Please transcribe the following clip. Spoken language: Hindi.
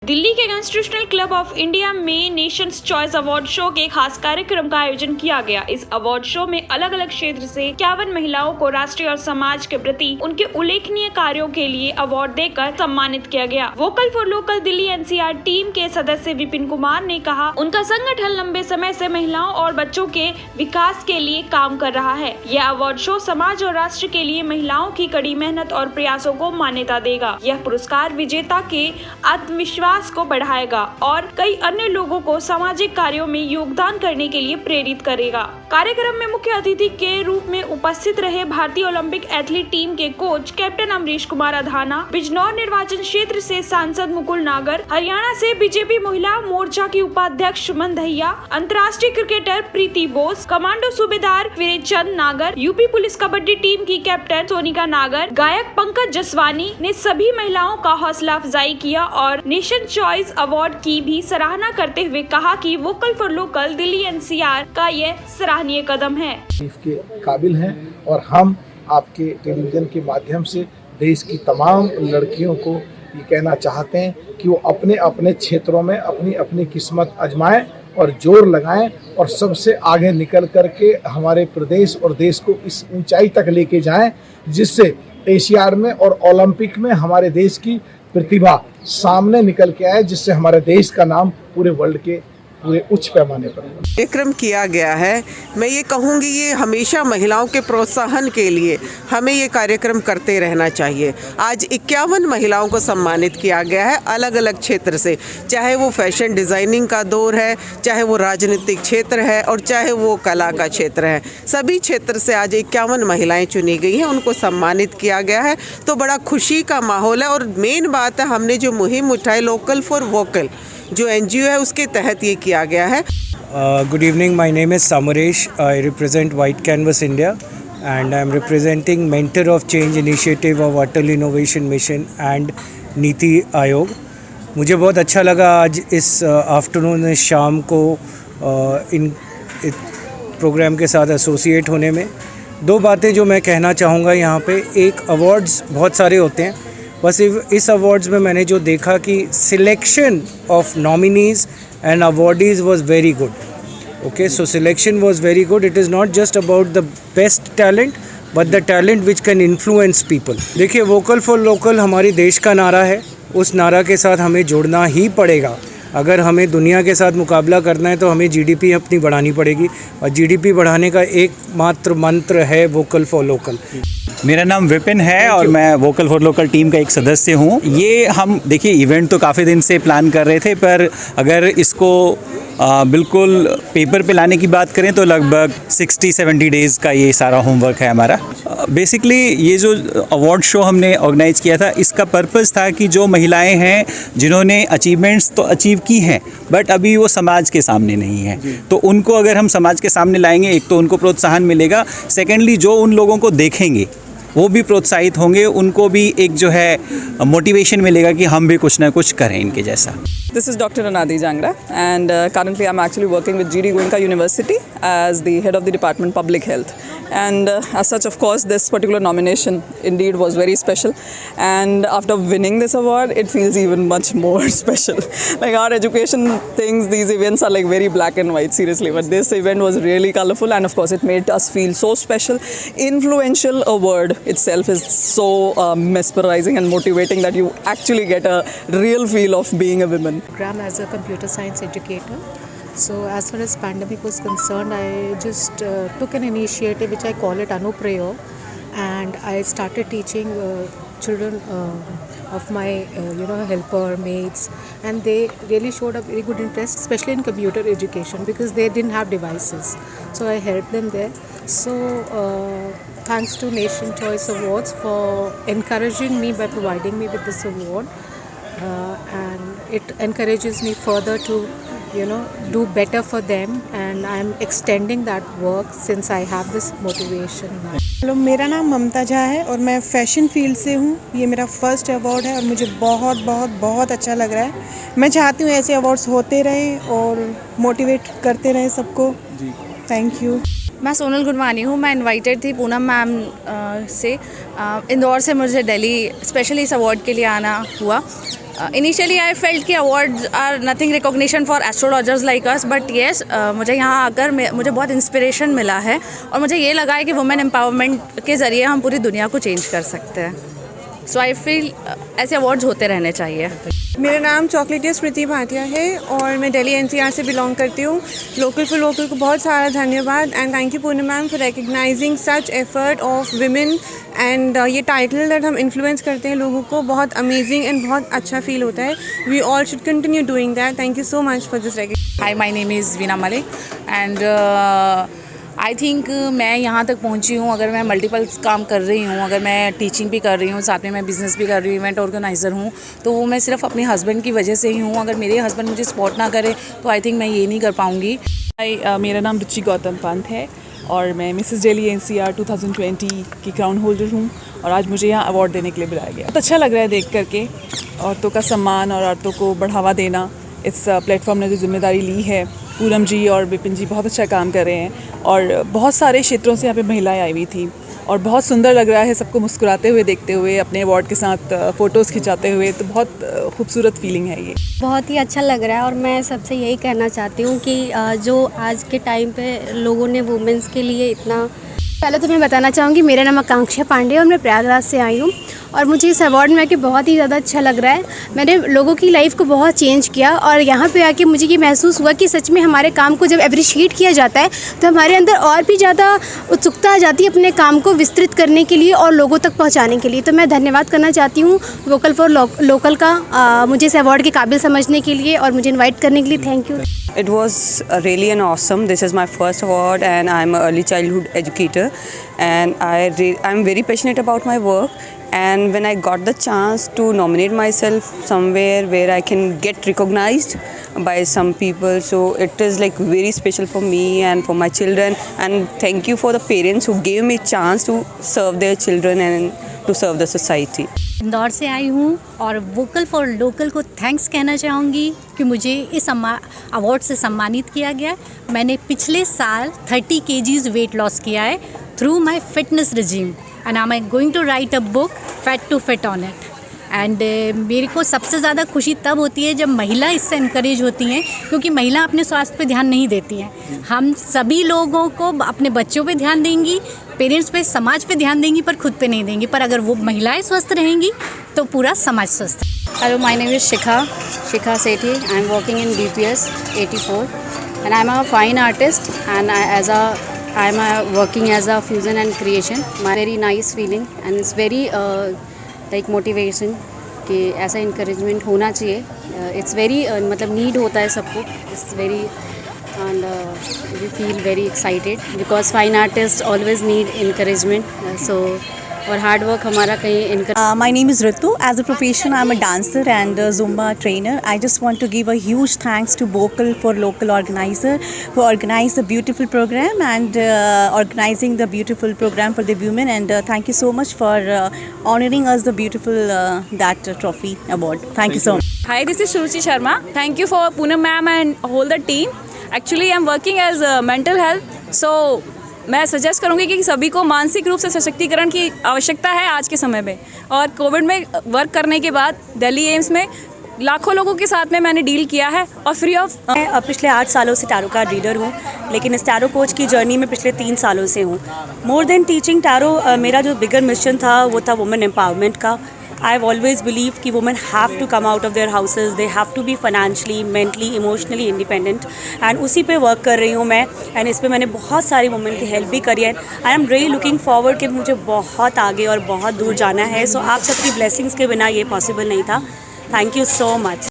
दिल्ली के कॉन्स्टिट्यूशनल क्लब ऑफ इंडिया में नेशंस चॉइस अवार्ड शो के खास कार्यक्रम का आयोजन किया गया। इस अवार्ड शो में अलग अलग क्षेत्र से 51 महिलाओं को राष्ट्रीय और समाज के प्रति उनके उल्लेखनीय कार्यों के लिए अवार्ड देकर सम्मानित किया गया। Vocal for local Delhi NCR team के सदस्य विपिन कुमार ने कहा, उनका संगठन लंबे समय से महिलाओं और बच्चों के विकास के लिए काम कर रहा है। यह अवार्ड शो समाज और राष्ट्र के लिए महिलाओं की कड़ी मेहनत और प्रयासों को मान्यता देगा। यह पुरस्कार विजेता के आत्मविश्वास को बढ़ाएगा और कई अन्य लोगों को सामाजिक कार्यों में योगदान करने के लिए प्रेरित करेगा। कार्यक्रम में मुख्य अतिथि के रूप में उपस्थित रहे भारतीय ओलंपिक एथलीट टीम के कोच कैप्टन अमरीश कुमार अधाना, बिजनौर निर्वाचन क्षेत्र से सांसद मुकुल नागर, हरियाणा से बीजेपी महिला मोर्चा की उपाध्यक्ष सुमन दहिया, अंतर्राष्ट्रीय क्रिकेटर प्रीति बोस, कमांडो सूबेदार वीरेचंद नागर, यूपी पुलिस कबड्डी टीम की कैप्टन सोनिका नागर, गायक पंकज जसवानी ने सभी महिलाओं का हौसला अफजाई किया और नेशन चॉइस अवार्ड की भी सराहना करते हुए कहा कि vocal for local Delhi NCR का यह सराहनीय कदम है। के काबिल हैं और हम आपके टेलीविज़न के माध्यम से देश की तमाम लड़कियों को ये कहना चाहते हैं कि वो अपने अपने क्षेत्रों में अपनी अपनी किस्मत आजमाएं और जोर लगाएं और सबसे आगे निकल करके हमारे प्रदेश और देश को इस ऊंचाई तक लेके जाएं, जिससे एशियाड में और ओलंपिक में हमारे देश की प्रतिभा सामने निकल के आए, जिससे हमारे देश का नाम पूरे वर्ल्ड के पूरे उच्च पैमाने पर कार्यक्रम किया गया है। मैं ये कहूँगी ये हमेशा महिलाओं के प्रोत्साहन के लिए हमें ये कार्यक्रम करते रहना चाहिए। आज 51 महिलाओं को सम्मानित किया गया है अलग अलग क्षेत्र से, चाहे वो फैशन डिज़ाइनिंग का दौर है, चाहे वो राजनीतिक क्षेत्र है और चाहे वो कला का क्षेत्र है। सभी क्षेत्र से आज 51 महिलाएं चुनी गई हैं, उनको सम्मानित किया गया है। तो बड़ा खुशी का माहौल है और मेन बात है हमने जो मुहिम उठाई लोकल फॉर वोकल जो एनजीओ है उसके तहत ये किया गया है। Good evening, my name is Samaresh. I represent White Canvas India and I am representing Mentor of Change Initiative of Atal Innovation Mission and NITI Aayog. मुझे बहुत अच्छा लगा आज इस आफ्टरनून इस शाम को इन प्रोग्राम के साथ एसोसिएट होने में। दो बातें जो मैं कहना चाहूँगा यहाँ पे, एक अवार्ड्स बहुत सारे होते हैं, बस इस अवार्ड्स में मैंने जो देखा कि selection of nominees and awardees was very good. Okay, so selection was very good. It is not just about the best talent but the talent which can influence people. देखिए, वोकल फॉर लोकल हमारी देश का नारा है, उस नारा के साथ हमें जुड़ना ही पड़ेगा। अगर हमें दुनिया के साथ मुकाबला करना है तो हमें जीडीपी अपनी बढ़ानी पड़ेगी और जीडीपी बढ़ाने का एकमात्र मंत्र है वोकल फॉर लोकल। मेरा नाम विपिन है और मैं वोकल फॉर लोकल टीम का एक सदस्य हूँ। ये हम देखिए इवेंट तो काफ़ी दिन से प्लान कर रहे थे, पर अगर इसको बिल्कुल पेपर पे लाने की बात करें तो लगभग 60-70 डेज़ का ये सारा होमवर्क है हमारा। बेसिकली ये जो अवार्ड शो हमने ऑर्गेनाइज़ किया था, इसका पर्पस था कि जो महिलाएं हैं जिन्होंने अचीवमेंट्स तो अचीव की हैं बट अभी वो समाज के सामने नहीं है, तो उनको अगर हम समाज के सामने लाएंगे, एक तो उनको प्रोत्साहन मिलेगा, सेकेंडली जो उन लोगों को देखेंगे वो भी प्रोत्साहित होंगे, उनको भी एक जो है मोटिवेशन मिलेगा कि हम भी कुछ ना कुछ करें इनके जैसा। This is Dr. Anadi Jangra and currently I'm actually working with GD Goenka University as the head of the Department Public Health, and as such of course this particular nomination indeed was very special, and after winning this award it feels even much more special. Like our education things, these events are like very black and white seriously, but this event was really colorful and of course it made us feel so special. Influential, a word itself is so mesmerizing and motivating that you actually get a real feel of being a woman. As a computer science educator, so as far as pandemic was concerned, I just took an initiative which I call it Anuprayog, and I started teaching children of my helper mates, and they really showed a very good interest, especially in computer education because they didn't have devices, so I helped them there. So thanks to Nation Choice Awards for encouraging me by providing me with this award. And it encourages me further to do better for them, and I'm extending that work since I have this motivation now. Hello, मेरा नाम ममता झा है और मैं फ़ैशन फील्ड से हूँ। ये मेरा फर्स्ट अवार्ड है और मुझे बहुत बहुत बहुत अच्छा लग रहा है। मैं चाहती हूँ ऐसे अवार्ड्स होते रहें और मोटिवेट करते रहें सबको। Thank you. मैं सोनल गुरवानी हूँ। मैं इनवाइटेड थी पूनम मैम से। इंदौर से मुझे दिल्ली स्पेशली इस अवार्ड के लिए आना हुआ। Initially I felt कि awards are nothing recognition for astrologers like us, but yes, मुझे यहाँ आकर मुझे बहुत इंस्पिरेशन मिला है और मुझे ये लगा है कि वुमेन एम्पावरमेंट के ज़रिए हम पूरी दुनिया को चेंज कर सकते हैं. सो आई फील ऐसे अवार्ड्स होते रहने चाहिए. मेरा नाम चॉकलेटिया स्मृति भाटिया है और मैं दिल्ली एनसीआर से बिलोंग करती हूँ. लोकल फॉर लोकल को बहुत सारा धन्यवाद and thank you Poonam ma'am for recognising such effort of women and ये टाइटल दैट हम इन्फ्लुएंस करते हैं लोगों को बहुत अमेजिंग एंड बहुत अच्छा फील होता है. We all should continue doing that. Thank you so much for this recognition. Hi, my name is Veena Malik and I think मैं यहाँ तक पहुँची हूँ. अगर मैं मल्टीपल काम कर रही हूँ, अगर मैं टीचिंग भी कर रही हूँ, साथ में मैं बिज़नेस भी कर रही हूँ, इवेंट ऑर्गेनाइज़र हूँ, तो वो मैं सिर्फ अपने हस्बैंड की वजह से ही हूँ. अगर मेरे हस्बैंड मुझे सपोर्ट ना करे तो आई थिंक मैं ये नहीं कर पाऊँगी. मेरा नाम रुचि गौतम पंत है और मैं मिसेस दिल्ली एनसीआर 2020 की क्राउन होल्डर हूँ और आज मुझे यहाँ अवार्ड देने के लिए बुलाया गया. बहुत अच्छा लग रहा है देख करके. औरतों का सम्मान और औरतों को बढ़ावा देना, इस प्लेटफॉर्म ने जो जिम्मेदारी ली है, पूनम जी और विपिन जी बहुत अच्छा काम कर रहे हैं और बहुत सारे क्षेत्रों से यहाँ पे महिलाएं आई हुई थी और बहुत सुंदर लग रहा है सबको मुस्कुराते हुए देखते हुए, अपने अवार्ड के साथ फ़ोटोज़ खिंचाते हुए. तो बहुत खूबसूरत फीलिंग है ये. बहुत ही अच्छा लग रहा है और मैं सबसे यही कहना चाहती हूँ कि जो आज के टाइम पे लोगों ने वुमेंस के लिए इतना. पहले तो मैं बताना चाहूँगी, मेरा नाम आकांक्षा पांडे और मैं प्रयागराज से आई हूँ और मुझे इस अवार्ड में आके बहुत ही ज़्यादा अच्छा लग रहा है. मैंने लोगों की लाइफ को बहुत चेंज किया और यहाँ पे आके मुझे ये महसूस हुआ कि सच में हमारे काम को जब अप्रिशिएट किया जाता है तो हमारे अंदर और भी ज़्यादा उत्सुकता आ जाती है अपने काम को विस्तृत करने के लिए और लोगों तक पहुँचाने के लिए. तो मैं धन्यवाद करना चाहती हूँ वोकल फॉर लोकल का मुझे इस अवार्ड के काबिल समझने के लिए और मुझे इन्वाइट करने के लिए. Thank you. It was really an awesome. This is my first award and I'm an early childhood educator and I'm very passionate about my work. And when I got the chance to nominate myself somewhere where I can get recognized by some people, so it is like very special for me and for my children. And thank you for the parents who gave me chance to serve their children and to serve the society. Indore से आई हूँ और वोकल फॉर लोकल को थैंक्स कहना चाहूँगी कि मुझे इस अवार्ड से सम्मानित किया गया. मैंने पिछले साल 30 kgs वेट लॉस किया है through my fitness regime and I am going to write a book fat to fit on it. And मेरे को सबसे ज़्यादा खुशी तब होती है जब महिला इससे इनकरेज होती हैं, क्योंकि महिला अपने स्वास्थ्य पे ध्यान नहीं देती हैं. हम सभी लोगों को अपने बच्चों पे ध्यान देंगी, पेरेंट्स पे, समाज पे ध्यान देंगी, पर खुद पे नहीं देंगी. पर अगर वो महिलाएं स्वस्थ रहेंगी तो पूरा समाज स्वस्थ. Hello, my name is Shikha Sethi. I am working in BPS 84 and I am a fine artist and I am working as a fusion and creation. My very nice feeling and it's very like motivation कि ऐसा encouragement होना चाहिए. It's very मतलब need होता है सबको. It's very and we feel very excited because fine artists always need encouragement. So और हार्ड वर्क हमारा कहीं. My name is Ritu. As a profession, I am a dancer and a Zumba trainer. I just want to give a huge thanks to Vocal for Local organizer who organized a beautiful program and organizing the beautiful program for the women. And thank you so much for honoring us the beautiful that trophy award. Thank you so much. Hi, this is Shruti Sharma. Thank you for Poonam ma'am and all the team. Actually, I am working as mental health. So मैं सजेस्ट करूँगी कि सभी को मानसिक रूप से सशक्तिकरण की आवश्यकता है आज के समय में. और कोविड में वर्क करने के बाद दिल्ली एम्स में लाखों लोगों के साथ में मैंने डील किया है और फ्री ऑफ. मैं पिछले 8 सालों से टैरो कार्ड रीडर हूँ, लेकिन इस टैरो कोच की जर्नी में पिछले 3 सालों से हूँ. मोर देन टीचिंग टैरो, मेरा जो बिगर मिशन था वो था वुमेन एम्पावरमेंट का. I have always believed कि women have to come out of their houses, they have to be financially, mentally, emotionally independent and उसी पे वर्क कर रही हूँ मैं. एंड इस पे मैंने बहुत सारी वुमेन की हेल्प भी करी है. I am really looking forward कि मुझे बहुत आगे और बहुत दूर जाना है. सो आप सबकी ब्लेसिंग्स के बिना ये पॉसिबल नहीं था. Thank you so much.